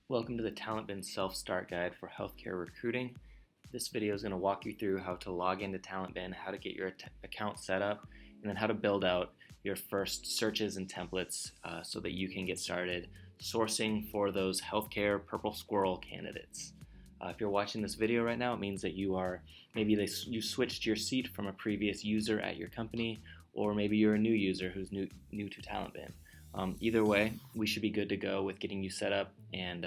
Welcome to the TalentBin Self-Start Guide for Healthcare Recruiting. This video is going to walk you through how to log into TalentBin, how to get your account set up, and then how to build out your first searches and templates so that you can get started sourcing for those healthcare purple squirrel candidates. If you're watching this video right now, it means that you switched your seat from a previous user at your company, or maybe you're a new user who's new to TalentBin. Either way, we should be good to go with getting you set up and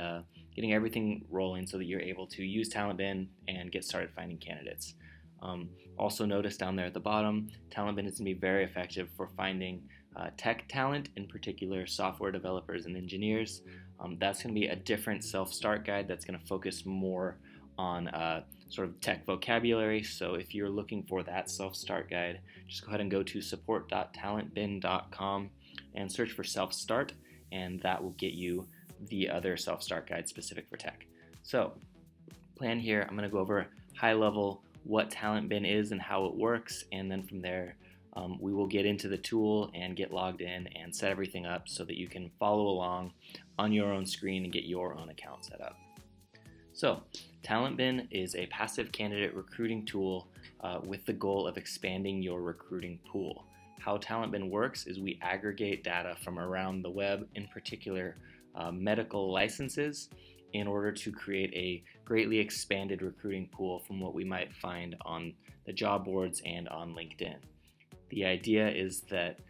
getting everything rolling so that you're able to use TalentBin and get started finding candidates. Also notice down there at the bottom, TalentBin is going to be very effective for finding tech talent, in particular software developers and engineers. That's going to be a different self-start guide that's going to focus more on sort of tech vocabulary. So if you're looking for that self-start guide, just go ahead and go to support.talentbin.com and search for self-start, and that will get you the other self-start guide specific for tech. So plan here, I'm going to go over high level what TalentBin is and how it works, and then from there we will get into the tool and get logged in and set everything up so that you can follow along on your own screen and get your own account set up. So TalentBin is a passive candidate recruiting tool with the goal of expanding your recruiting pool. How TalentBin works is we aggregate data from around the web, in particular medical licenses, in order to create a greatly expanded recruiting pool from what we might find on the job boards and on LinkedIn. The idea is that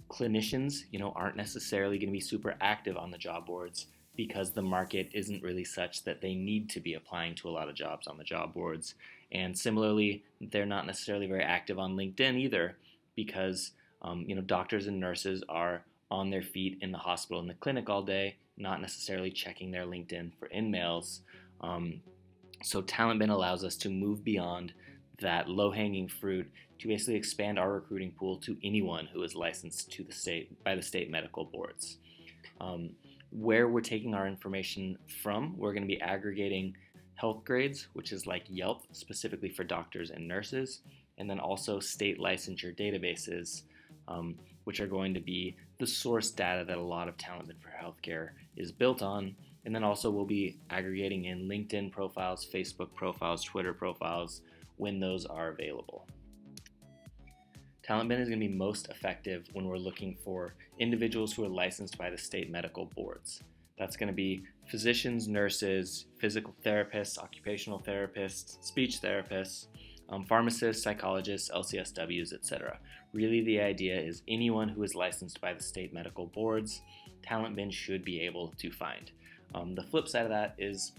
clinicians, aren't necessarily going to be super active on the job boards because the market isn't really such that they need to be applying to a lot of jobs on the job boards. And similarly, they're not necessarily very active on LinkedIn either, because doctors and nurses are on their feet in the hospital and the clinic all day, not necessarily checking their LinkedIn for in-mails. So TalentBin allows us to move beyond that low-hanging fruit to basically expand our recruiting pool to anyone who is licensed to the state by the state medical boards. Where we're taking our information from, we're going to be aggregating health grades, which is like Yelp, specifically for doctors and nurses, and then also state licensure databases, which are going to be the source data that a lot of TalentBin for Healthcare is built on. And then also we'll be aggregating in LinkedIn profiles, Facebook profiles, Twitter profiles when those are available. TalentBin is going to be most effective when we're looking for individuals who are licensed by the state medical boards. That's going to be physicians, nurses, physical therapists, occupational therapists, speech therapists, pharmacists, psychologists, LCSWs, etc. Really, the idea is anyone who is licensed by the state medical boards, TalentBin should be able to find. The flip side of that is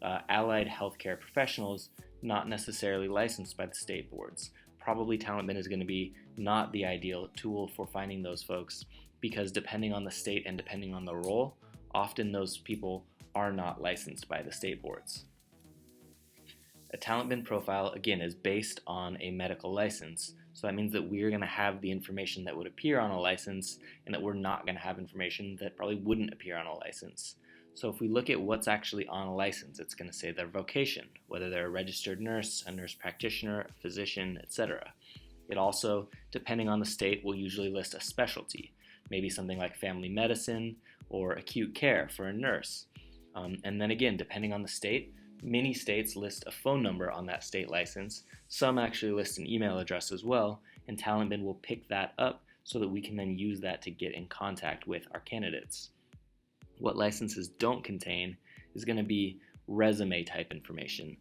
allied healthcare professionals not necessarily licensed by the state boards. Probably TalentBin is going to be not the ideal tool for finding those folks, because depending on the state and depending on the role, often those people are not licensed by the state boards. A TalentBin profile, again, is based on a medical license, so that means that we're going to have the information that would appear on a license, and that we're not going to have information that probably wouldn't appear on a license. So if we look at what's actually on a license, it's going to say their vocation, whether they're a registered nurse, a nurse practitioner, a physician, etc. It also, depending on the state, will usually list a specialty, maybe something like family medicine or acute care for a nurse. And then again, depending on the state, many states list a phone number on that state license. Some actually list an email address as well, and TalentBin will pick that up so that we can then use that to get in contact with our candidates. What licenses don't contain is going to be resume type information.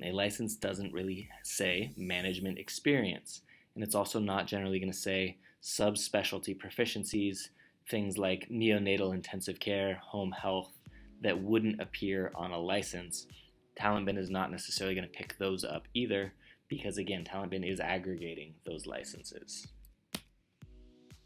A license doesn't really say management experience, and it's also not generally going to say subspecialty proficiencies, things like neonatal intensive care, home health, that wouldn't appear on a license. TalentBin is not necessarily going to pick those up either, because again, TalentBin is aggregating those licenses.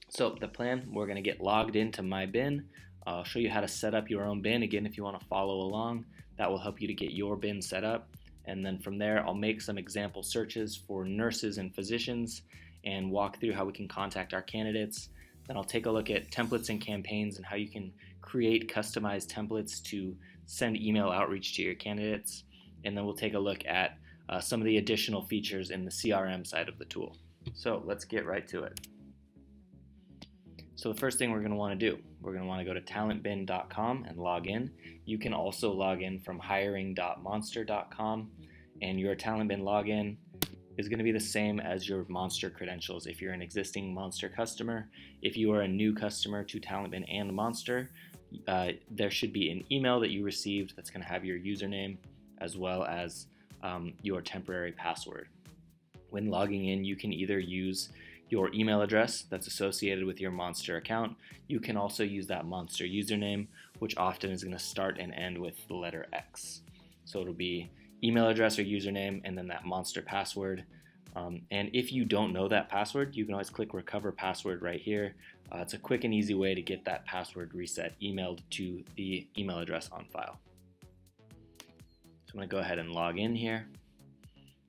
So the plan, we're going to get logged into my bin. I'll show you how to set up your own bin. Again, if you want to follow along, that will help you to get your bin set up. And then from there, I'll make some example searches for nurses and physicians and walk through how we can contact our candidates. Then I'll take a look at templates and campaigns and how you can create customized templates to send email outreach to your candidates. And then we'll take a look at some of the additional features in the CRM side of the tool. So let's get right to it. So the first thing we're going to want to do, we're going to want to go to talentbin.com and log in. You can also log in from hiring.monster.com, and your TalentBin login is going to be the same as your Monster credentials if you're an existing Monster customer. If you are a new customer to TalentBin and Monster, there should be an email that you received that's going to have your username as well as your temporary password. When logging in, you can either use your email address that's associated with your Monster account. You can also use that Monster username, which often is going to start and end with the letter X. So it'll be email address or username and then that Monster password. And if you don't know that password, you can always click Recover Password right here. It's a quick and easy way to get that password reset emailed to the email address on file. So I'm going to go ahead and log in here.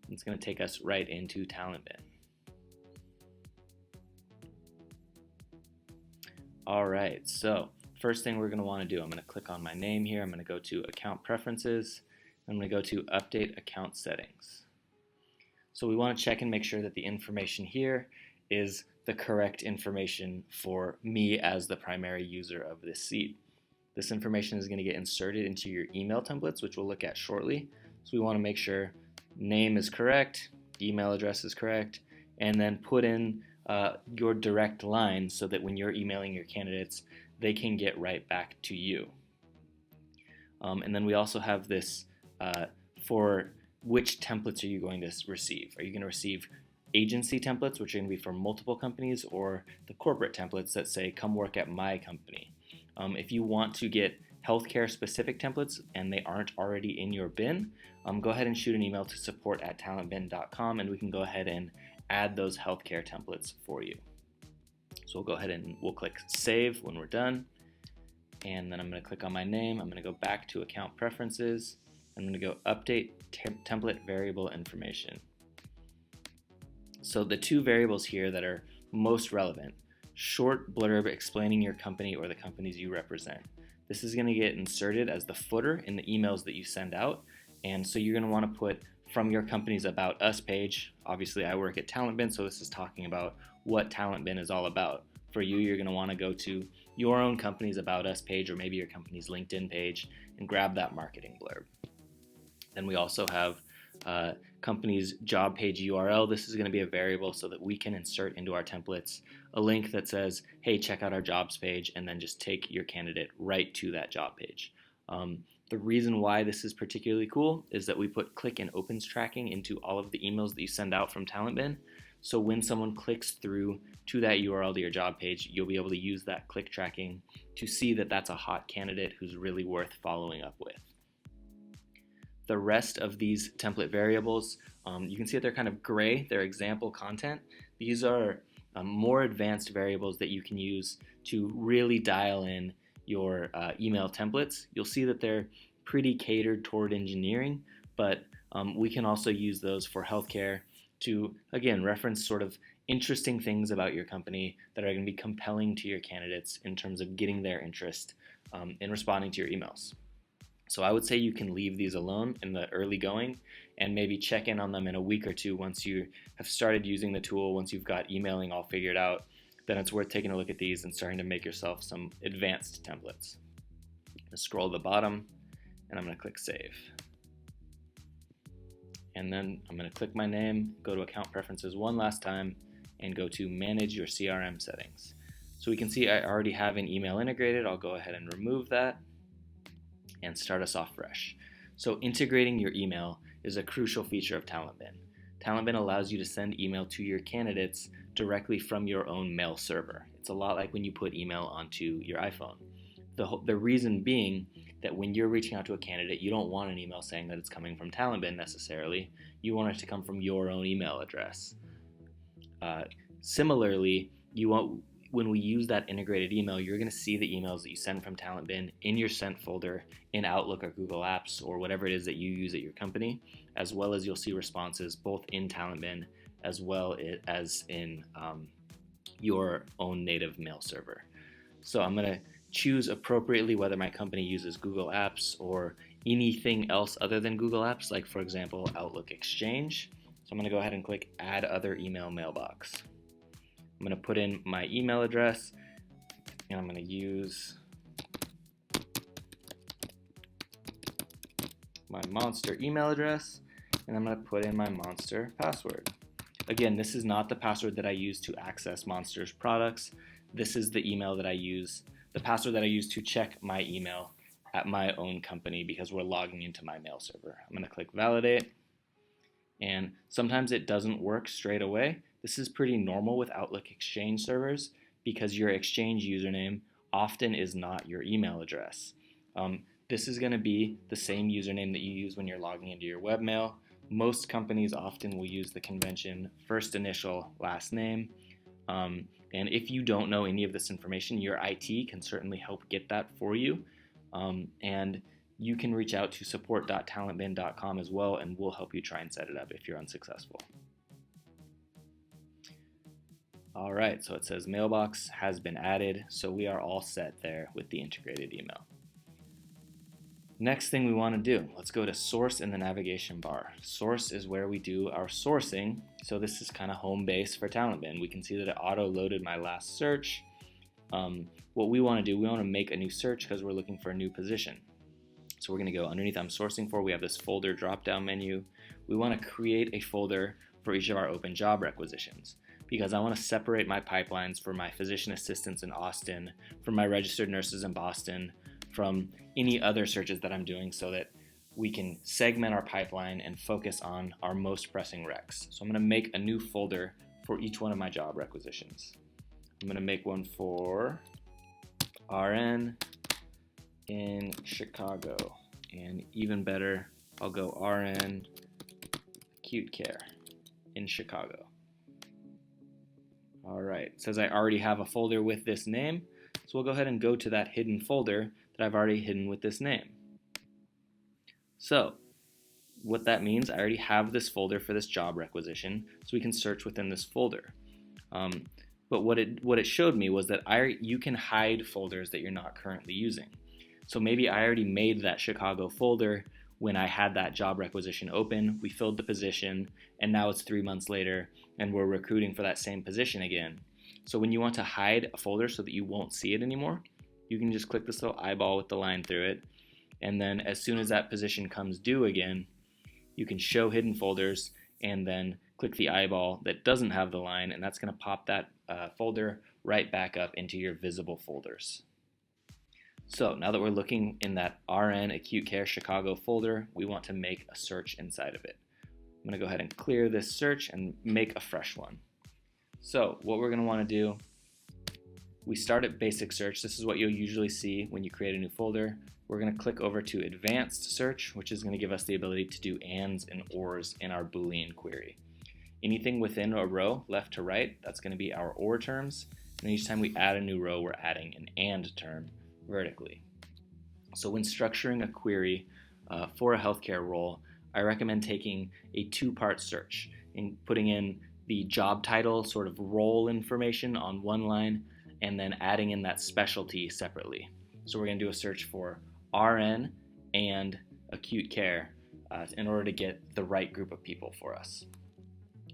It's going to take us right into TalentBin. All right, so first thing we're going to want to do, I'm going to click on my name here. I'm going to go to Account Preferences. I'm going to go to Update Account Settings. So we want to check and make sure that the information here is the correct information for me as the primary user of this seat. This information is going to get inserted into your email templates, which we'll look at shortly. So we want to make sure name is correct, email address is correct, and then put in your direct line so that when you're emailing your candidates, they can get right back to you. And then we also have this for which templates are you going to receive. Are you going to receive agency templates, which are going to be for multiple companies, or the corporate templates that say, come work at my company? If you want to get healthcare specific templates and they aren't already in your bin, go ahead and shoot an email to support@talentbin.com and we can go ahead and add those healthcare templates for you. So we'll go ahead and we'll click Save when we're done. And then I'm going to click on my name. I'm going to go back to Account Preferences. I'm going to go Update Template Variable Information. So the two variables here that are most relevant: short blurb explaining your company or the companies you represent. This is going to get inserted as the footer in the emails that you send out. And so you're going to want to put from your company's About Us page. Obviously, I work at TalentBin, so this is talking about what TalentBin is all about. For you, you're going to want to go to your own company's About Us page or maybe your company's LinkedIn page and grab that marketing blurb. Then we also have company's job page URL. This is going to be a variable so that we can insert into our templates a link that says, hey, check out our jobs page, and then just take your candidate right to that job page. The reason why this is particularly cool is that we put click and opens tracking into all of the emails that you send out from TalentBin. So when someone clicks through to that URL to your job page, you'll be able to use that click tracking to see that that's a hot candidate who's really worth following up with. The rest of these template variables, you can see that they're kind of gray. They're example content. These are more advanced variables that you can use to really dial in your email templates. You'll see that they're pretty catered toward engineering, but we can also use those for healthcare to, again, reference sort of interesting things about your company that are going to be compelling to your candidates in terms of getting their interest in responding to your emails. So I would say you can leave these alone in the early going and maybe check in on them in a week or two once you have started using the tool, once you've got emailing all figured out. Then it's worth taking a look at these and starting to make yourself some advanced templates. I'm going to scroll to the bottom and I'm going to click Save. And then I'm going to click my name, go to Account Preferences one last time, and go to Manage Your CRM Settings. So we can see I already have an email integrated. I'll go ahead and remove that and start us off fresh. So integrating your email is a crucial feature of TalentBin. TalentBin allows you to send email to your candidates directly from your own mail server. It's a lot like when you put email onto your iPhone. The reason being that when you're reaching out to a candidate, you don't want an email saying that it's coming from TalentBin necessarily. You want it to come from your own email address. Similarly, when we use that integrated email, you're going to see the emails that you send from TalentBin in your sent folder in Outlook or Google Apps or whatever it is that you use at your company, as well as you'll see responses both in TalentBin as well as in your own native mail server. So I'm going to choose appropriately whether my company uses Google Apps or anything else other than Google Apps, like for example, Outlook Exchange. So I'm going to go ahead and click Add Other Email Mailbox. I'm going to put in my email address and I'm going to use my Monster email address, and I'm going to put in my Monster password. Again, this is not the password that I use to access Monster's products. This is the email that I use, the password that I use to check my email at my own company because we're logging into my mail server. I'm going to click validate, and sometimes it doesn't work straight away. This is pretty normal with Outlook Exchange servers because your Exchange username often is not your email address. This is going to be the same username that you use when you're logging into your webmail. Most companies often will use the convention first initial, last name. And if you don't know any of this information, your IT can certainly help get that for you. And you can reach out to support.talentbin.com as well, and we'll help you try and set it up if you're unsuccessful. All right, so it says mailbox has been added, so we are all set there with the integrated email. Next thing we want to do, let's go to source in the navigation bar. Source is where we do our sourcing, so this is kind of home base for TalentBin. We can see that it auto-loaded my last search. What we want to do, we want to make a new search because we're looking for a new position. So we're going to go underneath I'm sourcing for, we have this folder drop-down menu. We want to create a folder for each of our open job requisitions because I want to separate my pipelines for my physician assistants in Austin, for my registered nurses in Boston, from any other searches that I'm doing so that we can segment our pipeline and focus on our most pressing recs. So I'm going to make a new folder for each one of my job requisitions. I'm going to make one for RN in Chicago, and even better, I'll go RN acute care in Chicago. All right, it says I already have a folder with this name, so we'll go ahead and go to that hidden folder that I've already hidden with this name. So what that means, I already have this folder for this job requisition, so we can search within this folder. But what it showed me was that you can hide folders that you're not currently using. So maybe I already made that Chicago folder when I had that job requisition open, we filled the position, and now it's 3 months later and we're recruiting for that same position again. So when you want to hide a folder so that you won't see it anymore, you can just click this little eyeball with the line through it, and then as soon as that position comes due again, you can show hidden folders and then click the eyeball that doesn't have the line, and that's going to pop that folder right back up into your visible folders. So now that we're looking in that RN Acute Care Chicago folder, we want to make a search inside of it. I'm going to go ahead and clear this search and make a fresh one. So what we're going to want to do, we start at basic search. This is what you'll usually see when you create a new folder. We're going to click over to advanced search, which is going to give us the ability to do ands and ors in our Boolean query. Anything within a row, left to right, that's going to be our or terms. And each time we add a new row, we're adding an and term vertically. So when structuring a query for a healthcare role, I recommend taking a two-part search and putting in the job title, sort of role information on one line, and then adding in that specialty separately. So we're going to do a search for RN and acute care in order to get the right group of people for us.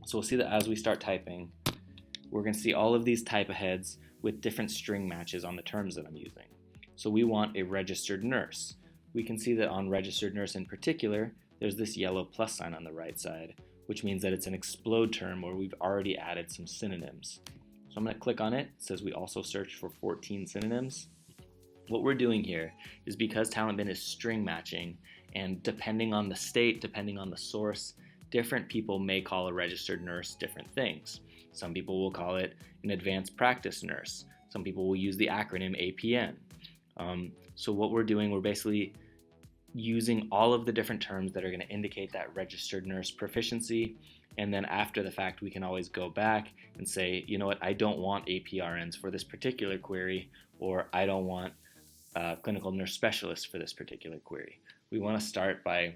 So we'll see that as we start typing, we're going to see all of these type aheads with different string matches on the terms that I'm using. So we want a registered nurse. We can see that on registered nurse in particular, there's this yellow plus sign on the right side, which means that it's an explode term where we've already added some synonyms. So I'm going to click on it. It says we also searched for 14 synonyms. What we're doing here is because TalentBin is string matching, and depending on the state, depending on the source, different people may call a registered nurse different things. Some people will call it an advanced practice nurse. Some people will use the acronym APN. So what we're doing, we're basically using all of the different terms that are going to indicate that registered nurse proficiency, and then after the fact we can always go back and say, you know what, I don't want APRNs for this particular query, or I don't want clinical nurse specialists for this particular query. We want to start by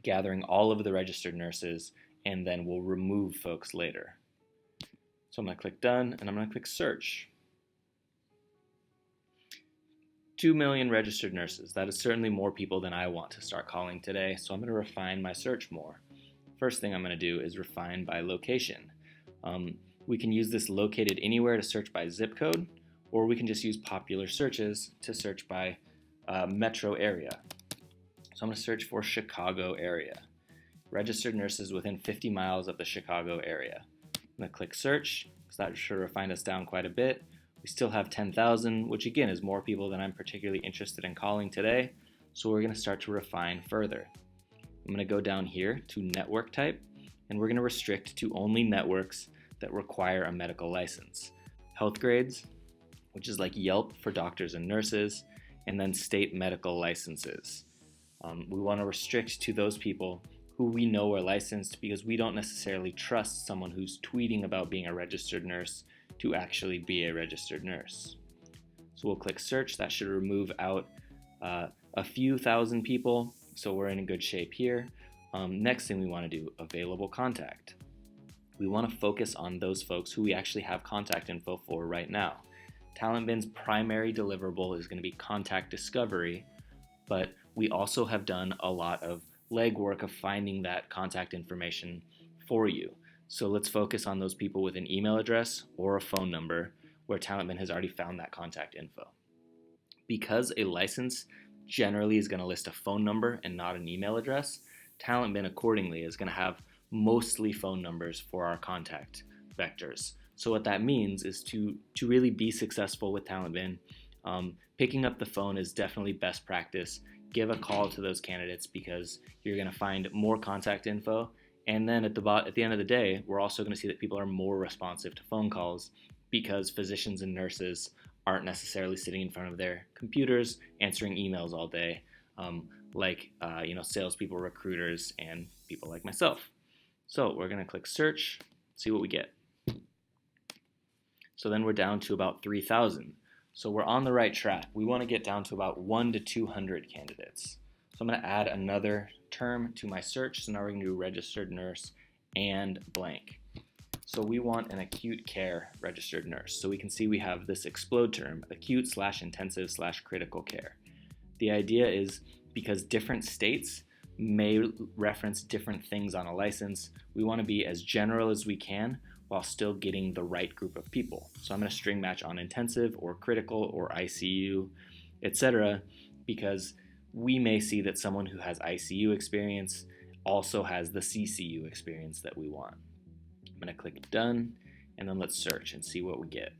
gathering all of the registered nurses, and then we'll remove folks later. So I'm going to click done, and I'm going to click search. 2 million registered nurses. That is certainly more people than I want to start calling today, so I'm going to refine my search more. First thing I'm going to do is refine by location. We can use this located anywhere to search by zip code, or we can just use popular searches to search by metro area. So I'm going to search for Chicago area. Registered nurses within 50 miles of the Chicago area. I'm going to click search, because that should refine us down quite a bit. We still have 10,000, which again is more people than I'm particularly interested in calling today. So we're going to start to refine further. I'm going to go down here to network type, and we're going to restrict to only networks that require a medical license. Health grades, which is like Yelp for doctors and nurses, and then state medical licenses. We want to restrict to those people who we know are licensed, because we don't necessarily trust someone who's tweeting about being a registered nurse to actually be a registered nurse. So we'll click search. That should remove out a few thousand people, so we're in a good shape here. Next thing we want to do, available contact. We want to focus on those folks who we actually have contact info for right now. TalentBin's primary deliverable is going to be contact discovery, but we also have done a lot of legwork of finding that contact information for you. So let's focus on those people with an email address or a phone number where TalentBin has already found that contact info. Because a license generally is going to list a phone number and not an email address, TalentBin accordingly is going to have mostly phone numbers for our contact vectors. So what that means is to really be successful with TalentBin, picking up the phone is definitely best practice. Give a call to those candidates, because you're going to find more contact info. And then at the end of the day, we're also going to see that people are more responsive to phone calls, because physicians and nurses aren't necessarily sitting in front of their computers answering emails all day, like salespeople, recruiters, and people like myself. So we're going to click search, see what we get. So then we're down to about 3,000. So we're on the right track. We want to get down to about 1 to 200 candidates. So I'm going to add another term to my search. So now we're going to do registered nurse and blank. So we want an acute care registered nurse. So we can see we have this explode term, acute/intensive/critical care. The idea is, because different states may reference different things on a license, we want to be as general as we can while still getting the right group of people. So I'm going to string match on intensive or critical or ICU, etc., because we may see that someone who has ICU experience also has the CCU experience that we want. I'm going to click done, and then let's search and see what we get.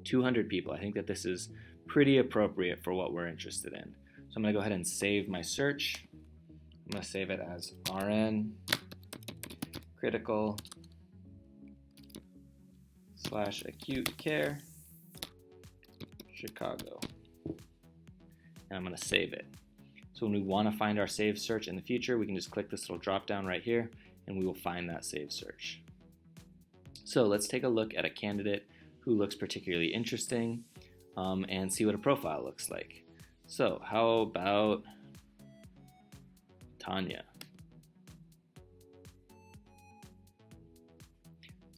200 people. I think that this is pretty appropriate for what we're interested in. So I'm going to go ahead and save my search. I'm going to save it as RN critical /acute care Chicago. And I'm going to save it. So when we want to find our saved search in the future, we can just click this little drop down right here, and we will find that saved search. So let's take a look at a candidate who looks particularly interesting, and see what a profile looks like. So how about Tanya?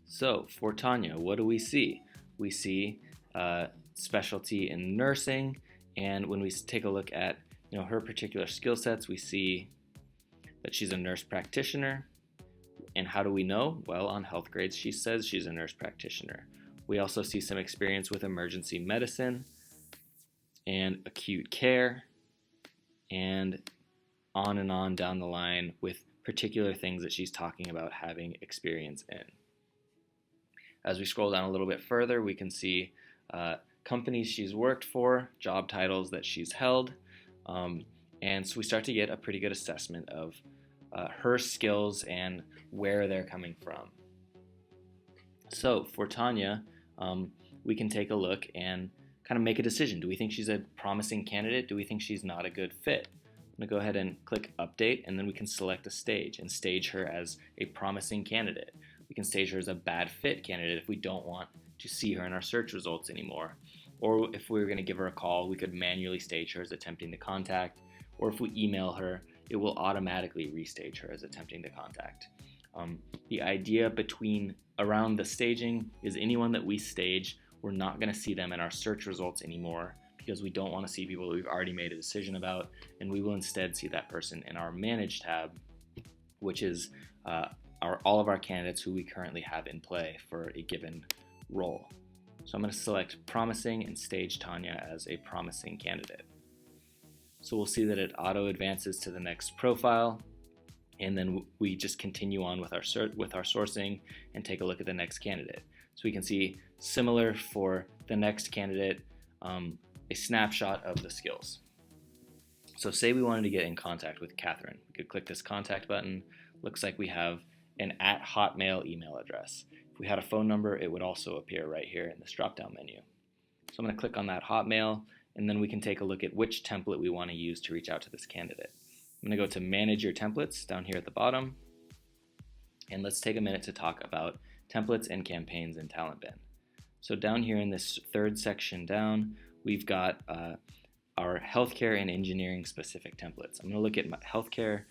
So for Tanya, what do we see? We see specialty in nursing, and when we take a look at her particular skill sets, we see that she's a nurse practitioner. And how do we know? Well, on health grades, she says she's a nurse practitioner. We also see some experience with emergency medicine and acute care, and on down the line with particular things that she's talking about having experience in. As we scroll down a little bit further, we can see companies she's worked for, job titles that she's held, and so we start to get a pretty good assessment of her skills and where they're coming from. So for Tanya, we can take a look and kind of make a decision. Do we think she's a promising candidate? Do we think she's not a good fit? I'm going to go ahead and click update, and then we can select a stage and stage her as a promising candidate. We can stage her as a bad fit candidate if we don't want to see her in our search results anymore. Or if we were going to give her a call, we could manually stage her as attempting to contact. Or if we email her, it will automatically restage her as attempting to contact. The idea around the staging is anyone that we stage, we're not going to see them in our search results anymore, because we don't want to see people that we've already made a decision about, and we will instead see that person in our Manage tab, which is all of our candidates who we currently have in play for a given role. So So I'm going to select promising and stage Tanya as a promising candidate. So we'll see that it auto advances to the next profile, and then we just continue on with our sourcing and take a look at the next candidate. So we can see similar for the next candidate, a snapshot of the skills. So say we wanted to get in contact with Catherine. We could click this contact button. Looks like we have an @Hotmail email address. If we had a phone number, it would also appear right here in this drop-down menu. So I'm going to click on that Hotmail, and then we can take a look at which template we want to use to reach out to this candidate. I'm going to go to Manage Your Templates down here at the bottom, and let's take a minute to talk about templates and campaigns in TalentBin. So down here in this third section down, we've got our healthcare and engineering specific templates. I'm going to look at my healthcare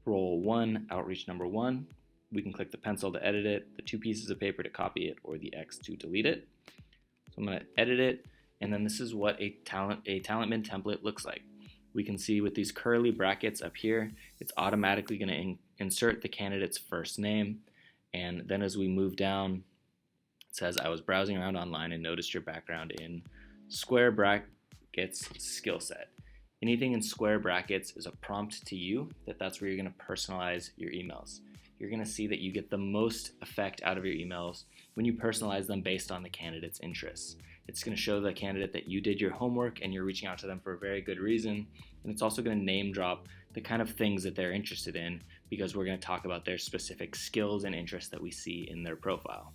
role 1, outreach number 1. We can click the pencil to edit it, the 2 pieces of paper to copy it, or the X to delete it. So I'm going to edit it, and then this is what a TalentBin template looks like. We can see with these curly brackets up here, it's automatically going to insert the candidate's first name, and then as we move down, it says, I was browsing around online and noticed your background in square brackets skill set. Anything in square brackets is a prompt to you that's where you're going to personalize your emails. You're going to see that you get the most effect out of your emails when you personalize them based on the candidate's interests. It's going to show the candidate that you did your homework and you're reaching out to them for a very good reason. And it's also going to name drop the kind of things that they're interested in, because we're going to talk about their specific skills and interests that we see in their profile.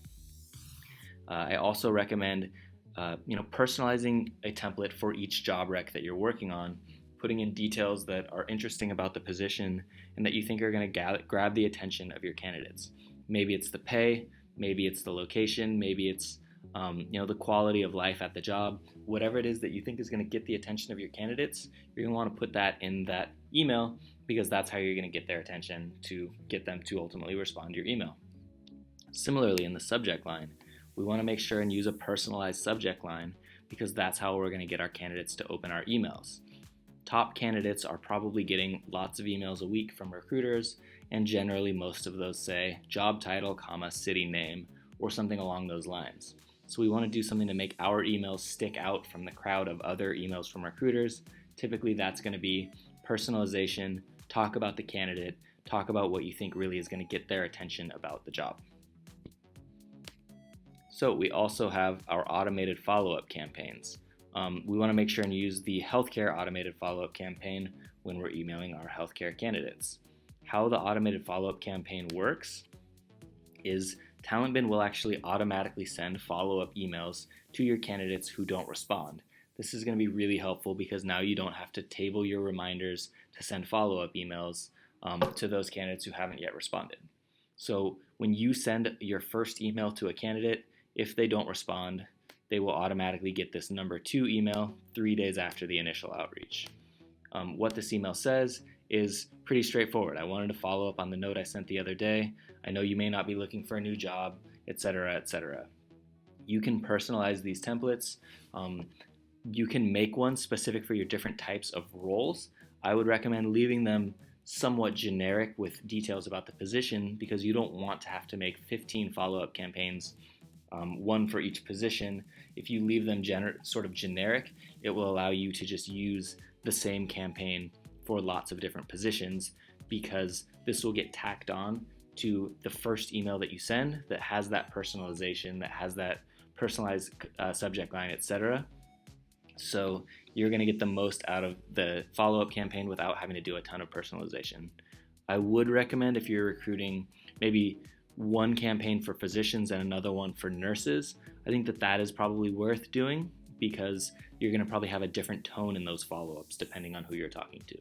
I also recommend personalizing a template for each job rec that you're working on, putting in details that are interesting about the position and that you think are going to grab the attention of your candidates. Maybe it's the pay, maybe it's the location, maybe it's the quality of life at the job. Whatever it is that you think is going to get the attention of your candidates, you're going to want to put that in that email, because that's how you're going to get their attention to get them to ultimately respond to your email. Similarly, in the subject line, we want to make sure and use a personalized subject line, because that's how we're going to get our candidates to open our emails. Top candidates are probably getting lots of emails a week from recruiters, and generally most of those say job title, city name, or something along those lines. So we want to do something to make our emails stick out from the crowd of other emails from recruiters. Typically that's going to be personalization, talk about the candidate, talk about what you think really is going to get their attention about the job. So we also have our automated follow-up campaigns. We want to make sure and use the healthcare automated follow-up campaign when we're emailing our healthcare candidates. How the automated follow-up campaign works is TalentBin will actually automatically send follow-up emails to your candidates who don't respond. This is going to be really helpful, because now you don't have to table your reminders to send follow-up emails to those candidates who haven't yet responded. So when you send your first email to a candidate, if they don't respond, they will automatically get this number 2 email 3 days after the initial outreach. What this email says is pretty straightforward. I wanted to follow up on the note I sent the other day. I know you may not be looking for a new job, etc., etc. You can personalize these templates. You can make one specific for your different types of roles. I would recommend leaving them somewhat generic with details about the position, because you don't want to have to make 15 follow-up campaigns, one for each position. If you leave them sort of generic, it will allow you to just use the same campaign for lots of different positions, because this will get tacked on to the first email that you send that has that personalization, that has that personalized subject line, etc. So you're going to get the most out of the follow-up campaign without having to do a ton of personalization. I would recommend, if you're recruiting, maybe one campaign for physicians and another one for nurses. I think that is probably worth doing, because you're going to probably have a different tone in those follow-ups depending on who you're talking to.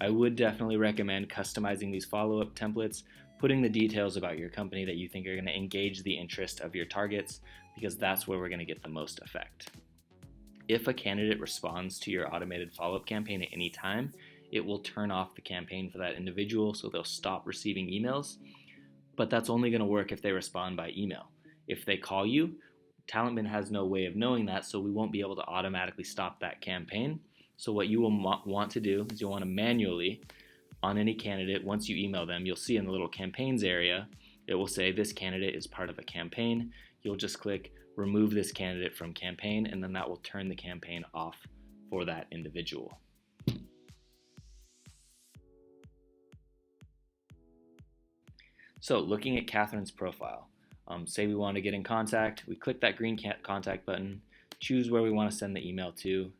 I would definitely recommend customizing these follow-up templates, putting the details about your company that you think are going to engage the interest of your targets, because that's where we're going to get the most effect. If a candidate responds to your automated follow-up campaign at any time, it will turn off the campaign for that individual, so they'll stop receiving emails. But that's only going to work if they respond by email. If they call you, TalentBin has no way of knowing that, so we won't be able to automatically stop that campaign. So what you will want to do is you'll want to manually, on any candidate, once you email them, you'll see in the little campaigns area, it will say this candidate is part of a campaign. You'll just click remove this candidate from campaign, and then that will turn the campaign off for that individual. So looking at Catherine's profile, say we want to get in contact, we click that green contact button, choose where we want to send the email to,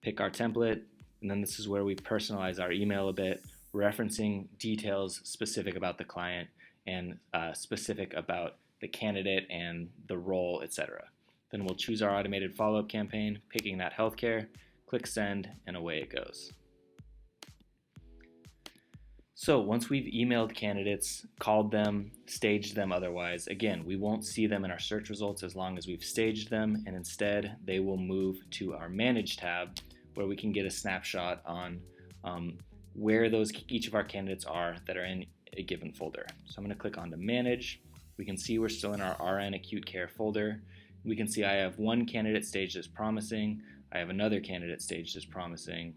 pick our template, and then this is where we personalize our email a bit, referencing details specific about the client and specific about the candidate and the role, etc. Then we'll choose our automated follow-up campaign, picking that healthcare, click send, and away it goes. So once we've emailed candidates, called them, staged them otherwise, again, we won't see them in our search results as long as we've staged them, and instead they will move to our Manage tab where we can get a snapshot on where each of our candidates are that are in a given folder. So I'm going to click on to Manage. We can see we're still in our RN Acute Care folder. We can see I have one candidate staged as promising, I have another candidate staged as promising,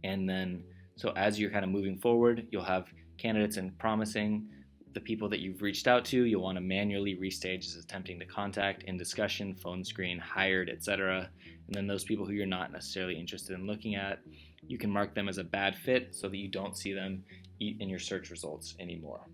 and then so as you're kind of moving forward, you'll have candidates in promising, the people that you've reached out to, you'll want to manually restage as attempting to contact, in discussion, phone screen, hired, etc. And then those people who you're not necessarily interested in looking at, you can mark them as a bad fit so that you don't see them in your search results anymore.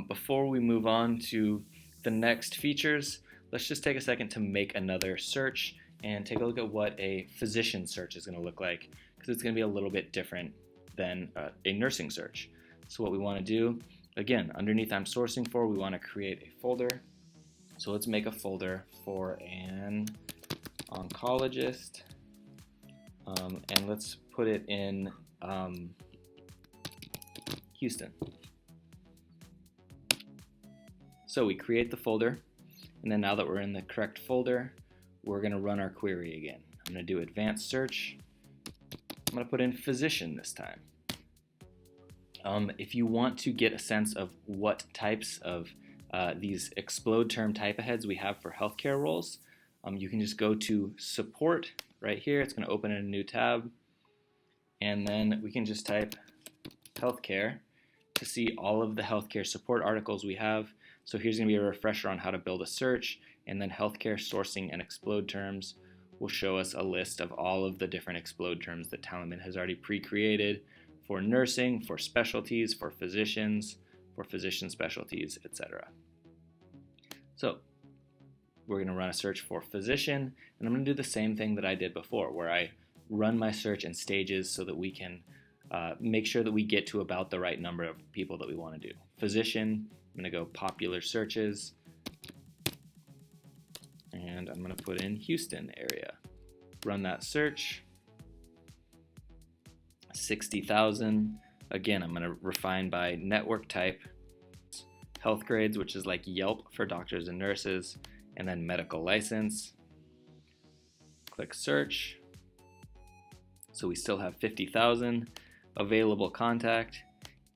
Before we move on to the next features, let's just take a second to make another search and take a look at what a physician search is going to look like, because it's going to be a little bit different than a nursing search. So what we want to do, again, underneath I'm sourcing for, we want to create a folder. So let's make a folder for an oncologist, and let's put it in Houston. So we create the folder, and then now that we're in the correct folder, we're going to run our query again. I'm going to do advanced search. I'm going to put in physician this time. If you want to get a sense of what types of these explode term type aheads we have for healthcare roles, you can just go to support right here. It's going to open in a new tab, and then we can just type healthcare to see all of the healthcare support articles we have. So here's going to be a refresher on how to build a search, and then healthcare sourcing and explode terms will show us a list of all of the different explode terms that TalentBin has already pre-created for nursing, for specialties, for physician specialties, etc. So we're going to run a search for physician, and I'm going to do the same thing that I did before, where I run my search in stages so that we can make sure that we get to about the right number of people that we want to do. Physician, I'm going to go popular searches, and I'm going to put in Houston area. Run that search. 60,000. Again, I'm going to refine by network type, health grades, which is like Yelp for doctors and nurses, and then medical license. Click search. So we still have 50,000. Available contact,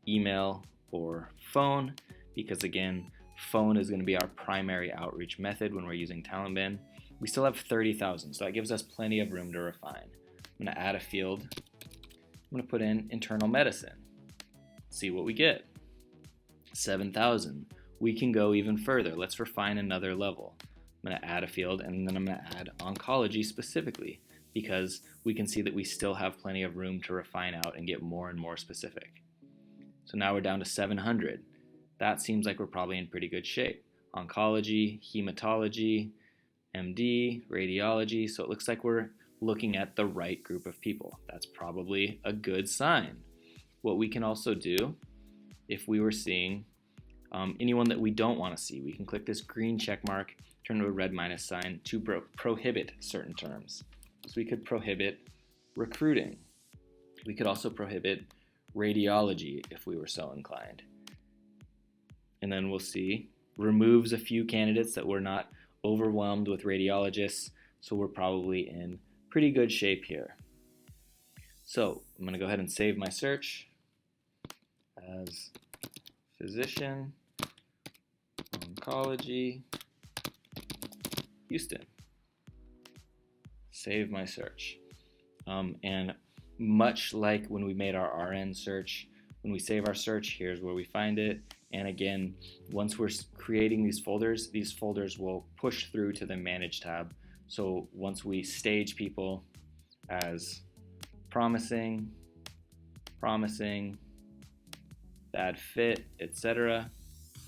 email or phone, because again, phone is going to be our primary outreach method when we're using TalentBin. We still have 30,000, so that gives us plenty of room to refine. I'm going to add a field. I'm going to put in internal medicine. See what we get. 7,000. We can go even further. Let's refine another level. I'm going to add a field, and then I'm going to add oncology specifically, because we can see that we still have plenty of room to refine out and get more and more specific. So now we're down to 700. That seems like we're probably in pretty good shape. Oncology, hematology, MD, radiology. So it looks like we're looking at the right group of people. That's probably a good sign. What we can also do, if we were seeing anyone that we don't want to see, we can click this green check mark, turn to a red minus sign to prohibit certain terms. So we could prohibit recruiting. We could also prohibit radiology if we were so inclined. And then we'll see removes a few candidates that we're not overwhelmed with radiologists, so we're probably in pretty good shape here. So I'm going to go ahead and save my search as physician, oncology, Houston. Save my search. And much like when we made our RN search, when we save our search, here's where we find it, And again, once we're creating these folders will push through to the Manage tab. So once we stage people as promising, bad fit, etc.,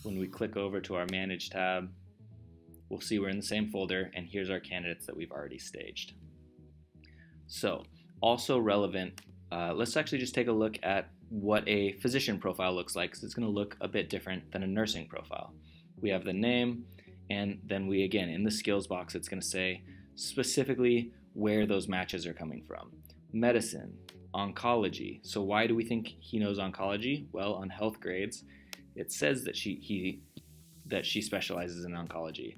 when we click over to our Manage tab, we'll see we're in the same folder, and here's our candidates that we've already staged. So, also relevant, let's actually just take a look at what a physician profile looks like, because it's going to look a bit different than a nursing profile. We have the name, and then we, again, in the skills box, it's going to say specifically where those matches are coming from. Medicine, oncology. So why do we think he knows oncology? Well, on health grades, it says that she specializes in oncology.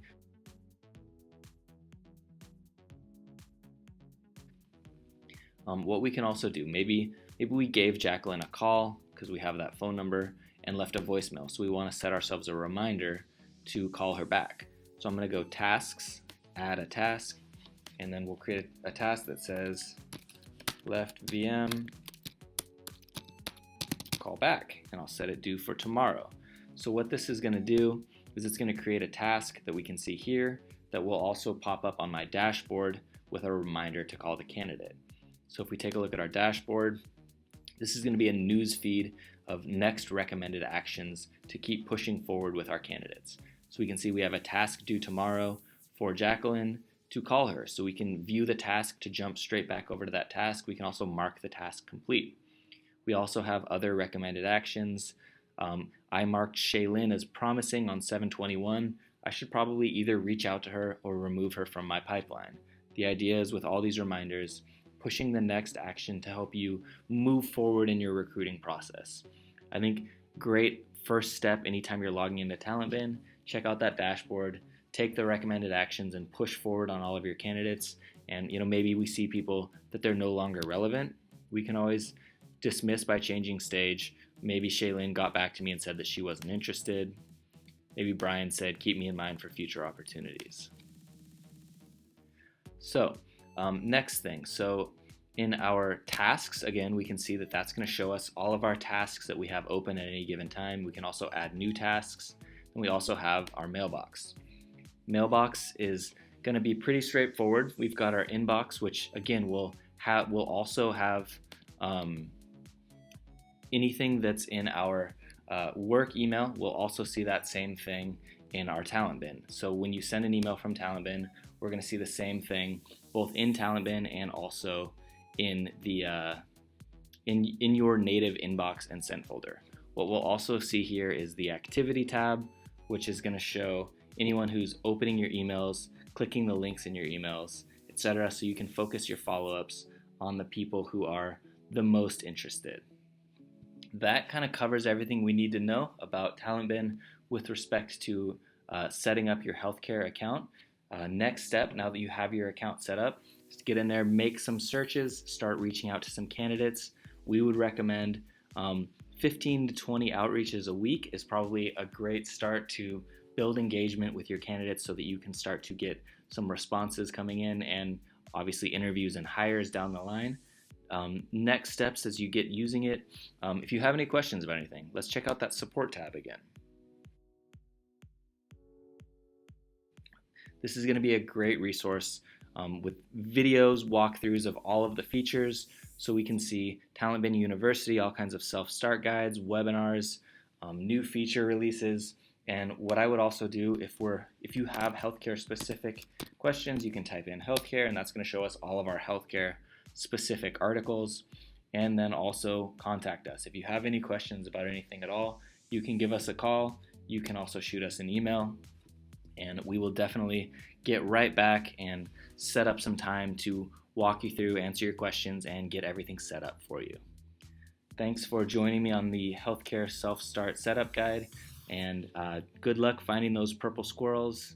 What we can also do, maybe we gave Jacqueline a call because we have that phone number and left a voicemail. So we want to set ourselves a reminder to call her back. So I'm going to go tasks, add a task, and then we'll create a task that says left VM, call back, and I'll set it due for tomorrow. So what this is going to do is it's going to create a task that we can see here that will also pop up on my dashboard with a reminder to call the candidate. So if we take a look at our dashboard, this is going to be a news feed of next recommended actions to keep pushing forward with our candidates. So we can see we have a task due tomorrow for Jacqueline to call her. So we can view the task to jump straight back over to that task. We can also mark the task complete. We also have other recommended actions. I marked Shaylin as promising on 7/21. I should probably either reach out to her or remove her from my pipeline. The idea is with all these reminders, pushing the next action to help you move forward in your recruiting process. I think great first step anytime you're logging into TalentBin, check out that dashboard, take the recommended actions and push forward on all of your candidates. And maybe we see people that they're no longer relevant. We can always dismiss by changing stage. Maybe Shaylin got back to me and said that she wasn't interested. Maybe Brian said, keep me in mind for future opportunities. So next thing, so in our tasks, again, we can see that that's going to show us all of our tasks that we have open at any given time. We can also add new tasks, and we also have our mailbox. Mailbox is going to be pretty straightforward. We've got our inbox, which again will also have anything that's in our work email. We'll also see that same thing in our TalentBin. So when you send an email from TalentBin, we're going to see the same thing both in TalentBin and also in the in your native inbox and sent folder. What we'll also see here is the activity tab, which is going to show anyone who's opening your emails, clicking the links in your emails, etc. So you can focus your follow-ups on the people who are the most interested. That kind of covers everything we need to know about TalentBin with respect to setting up your healthcare account. Next step, now that you have your account set up, is to get in there, make some searches, start reaching out to some candidates. We would recommend 15 to 20 outreaches a week is probably a great start to build engagement with your candidates so that you can start to get some responses coming in and obviously interviews and hires down the line. Next steps as you get using it. If you have any questions about anything, let's check out that support tab again. This is going to be a great resource with videos, walkthroughs of all of the features, so we can see TalentBin University, all kinds of self-start guides, webinars, new feature releases. And what I would also do, if you have healthcare specific questions, you can type in healthcare, and that's going to show us all of our healthcare specific articles. And then also contact us. If you have any questions about anything at all, you can give us a call. You can also shoot us an email, and we will definitely get right back and set up some time to walk you through, answer your questions, and get everything set up for you. Thanks for joining me on the Healthcare Self-Start Setup Guide, and good luck finding those purple squirrels.